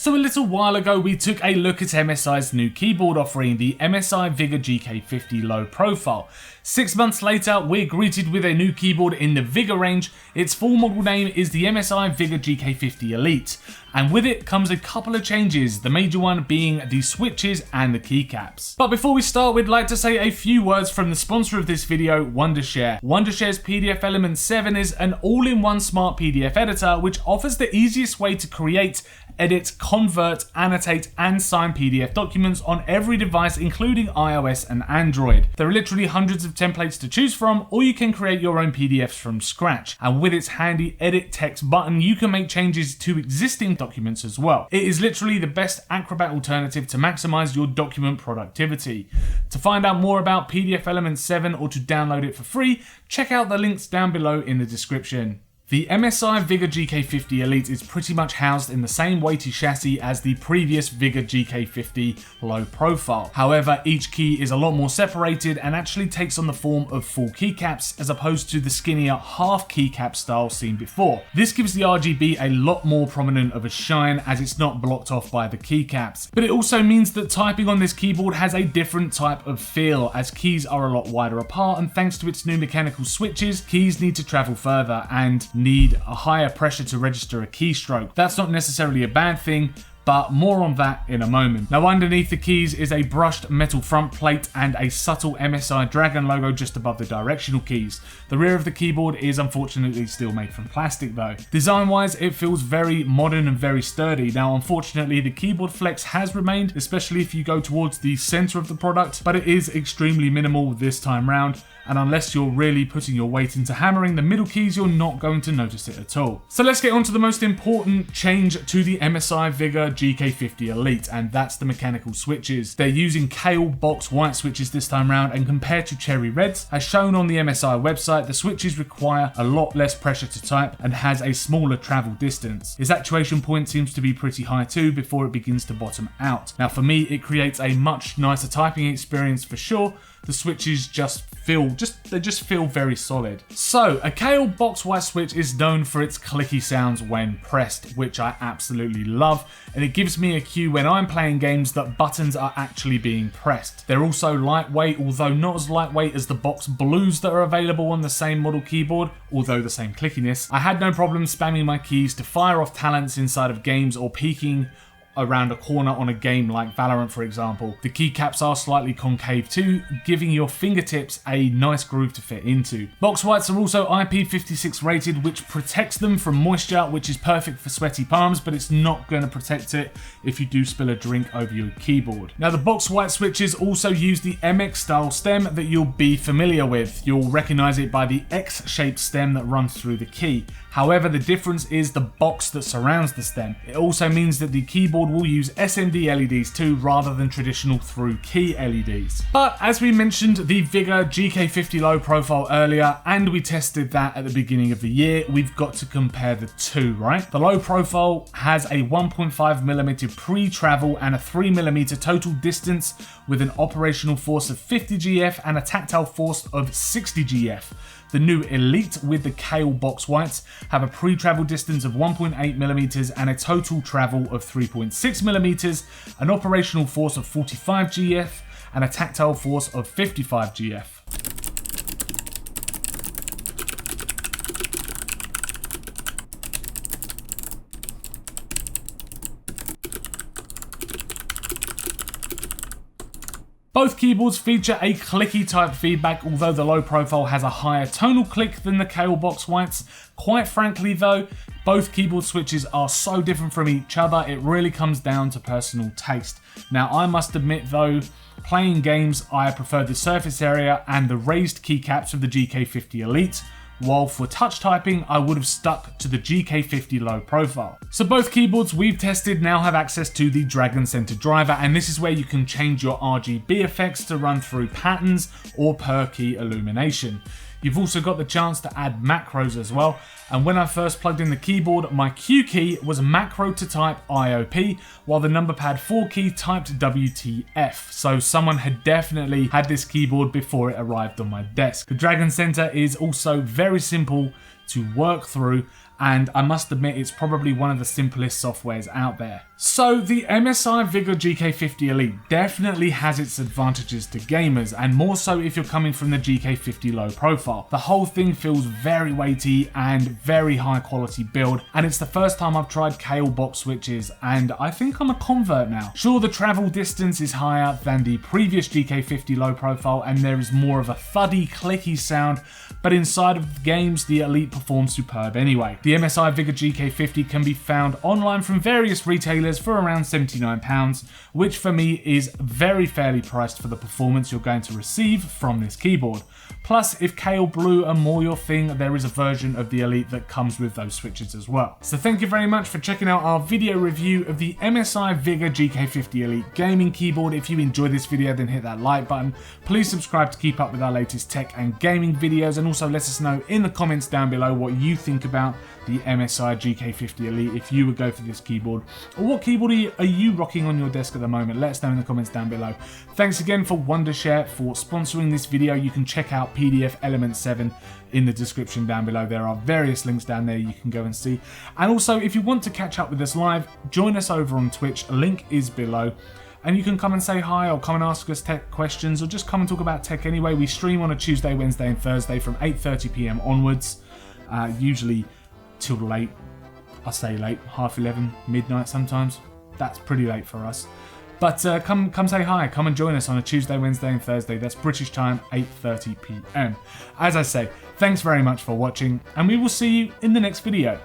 So a little while ago we took a look at MSI's new keyboard offering, the MSI Vigor GK50 Low Profile. 6 months later we're greeted with a new keyboard in the Vigor range. Its full model name is the MSI Vigor GK50 Elite, and with it comes a couple of changes, the major one being the switches and the keycaps. But before we start, we'd like to say a few words from the sponsor of this video, Wondershare. Wondershare's PDF Element 7 is an all-in-one smart PDF editor which offers the easiest way to create, edit, convert, annotate and sign PDF documents on every device including iOS and Android. There are literally hundreds of templates to choose from, or you can create your own PDFs from scratch, and with its handy edit text button you can make changes to existing documents as well. It is literally the best Acrobat alternative to maximize your document productivity. To find out more about PDF Element 7 or to download it for free, check out the links down below in the description. The MSI Vigor GK50 Elite is pretty much housed in the same weighty chassis as the previous Vigor GK50 Low Profile. However, each key is a lot more separated and actually takes on the form of full keycaps as opposed to the skinnier half keycap style seen before. This gives the RGB a lot more prominent of a shine as it's not blocked off by the keycaps. But it also means that typing on this keyboard has a different type of feel as keys are a lot wider apart, and thanks to its new mechanical switches, keys need to travel further and need a higher pressure to register a keystroke. That's not necessarily a bad thing, but more on that in a moment. Now underneath the keys is a brushed metal front plate and a subtle MSI Dragon logo just above the directional keys. The rear of the keyboard is unfortunately still made from plastic though. Design wise it feels very modern and very sturdy. Now unfortunately the keyboard flex has remained, especially if you go towards the center of the product, but it is extremely minimal this time round, and unless you're really putting your weight into hammering the middle keys, you're not going to notice it at all. So let's get on to the most important change to the MSI Vigor GK50 Elite, and that's the mechanical switches. They're using Kale box white switches this time round, and compared to cherry reds, as shown on the MSI website, the switches require a lot less pressure to type and has a smaller travel distance. Its actuation point seems to be pretty high too before it begins to bottom out. Now for me, it creates a much nicer typing experience for sure. The switches just feel very solid. So a Kale box white switch is known for its clicky sounds when pressed, which I absolutely love, and it gives me a cue when I'm playing games that buttons are actually being pressed. They're also lightweight, although not as lightweight as the box blues that are available on the same model keyboard, although the same clickiness. I had no problem spamming my keys to fire off talents inside of games or peeking around a corner on a game like Valorant for example. The keycaps are slightly concave too, giving your fingertips a nice groove to fit into. Box whites are also IP56 rated, which protects them from moisture, which is perfect for sweaty palms, but it's not going to protect it if you do spill a drink over your keyboard. Now the box white switches also use the MX style stem that you'll be familiar with. You'll recognize it by the X-shaped stem that runs through the key. However, the difference is the box that surrounds the stem. It also means that the keyboard will use SMD LEDs too, rather than traditional through key LEDs. But as we mentioned the Vigor GK50 Low Profile earlier, and we tested that at the beginning of the year, we've got to compare the two, right? The Low Profile has a 1.5mm pre-travel and a 3mm total distance with an operational force of 50 GF and a tactile force of 60 GF. The new Elite with the Kale box whites have a pre-travel distance of 1.8mm and a total travel of 3.6mm, an operational force of 45 GF and a tactile force of 55 GF. Both keyboards feature a clicky type feedback, although the Low Profile has a higher tonal click than the Kale box whites. Quite frankly though, both keyboard switches are so different from each other, it really comes down to personal taste. Now I must admit though, playing games I prefer the surface area and the raised keycaps of the GK50 Elite, while for touch typing I would have stuck to the GK50 Low Profile. So both keyboards we've tested now have access to the Dragon Center driver, and this is where you can change your RGB effects to run through patterns or per key illumination. You've also got the chance to add macros as well, and when I first plugged in the keyboard, my Q key was macro to type IOP, while the number pad 4 key typed WTF, so someone had definitely had this keyboard before it arrived on my desk. The Dragon Center is also very simple to work through, and I must admit it's probably one of the simplest softwares out there. So the MSI Vigor GK50 Elite definitely has its advantages to gamers, and more so if you're coming from the GK50 low profile. The whole thing feels very weighty and very high quality build, and it's the first time I've tried Kale box switches, and I think I'm a convert now. Sure, the travel distance is higher than the previous GK50 low profile, and there is more of a thuddy, clicky sound, but inside of the games, the Elite performs superb anyway. The MSI Vigor GK50 can be found online from various retailers for around £79, which for me is very fairly priced for the performance you're going to receive from this keyboard. Plus, if Kale Blue are more your thing, there is a version of the Elite that comes with those switches as well. So thank you very much for checking out our video review of the MSI Vigor GK50 Elite gaming keyboard. If you enjoyed this video, then hit that like button. Please subscribe to keep up with our latest tech and gaming videos, and also let us know in the comments down below what you think about the MSI GK50 Elite, if you would go for this keyboard, or what keyboard are you rocking on your desk at the moment. Let us know in the comments down below. Thanks again for Wondershare for sponsoring this video. You can check out PDF Element 7 in the description down below. There are various links down there you can go and see. And also, if you want to catch up with us live, join us over on Twitch. A link is below. And you can come and say hi, or come and ask us tech questions, or just come and talk about tech anyway. We stream on a Tuesday, Wednesday and Thursday from 8:30 PM onwards, usually till late. I say late, 11:30, midnight sometimes. That's pretty late for us. But come say hi, come and join us on a Tuesday, Wednesday and Thursday. That's British time, 8:30 PM. As I say, thanks very much for watching, and we will see you in the next video.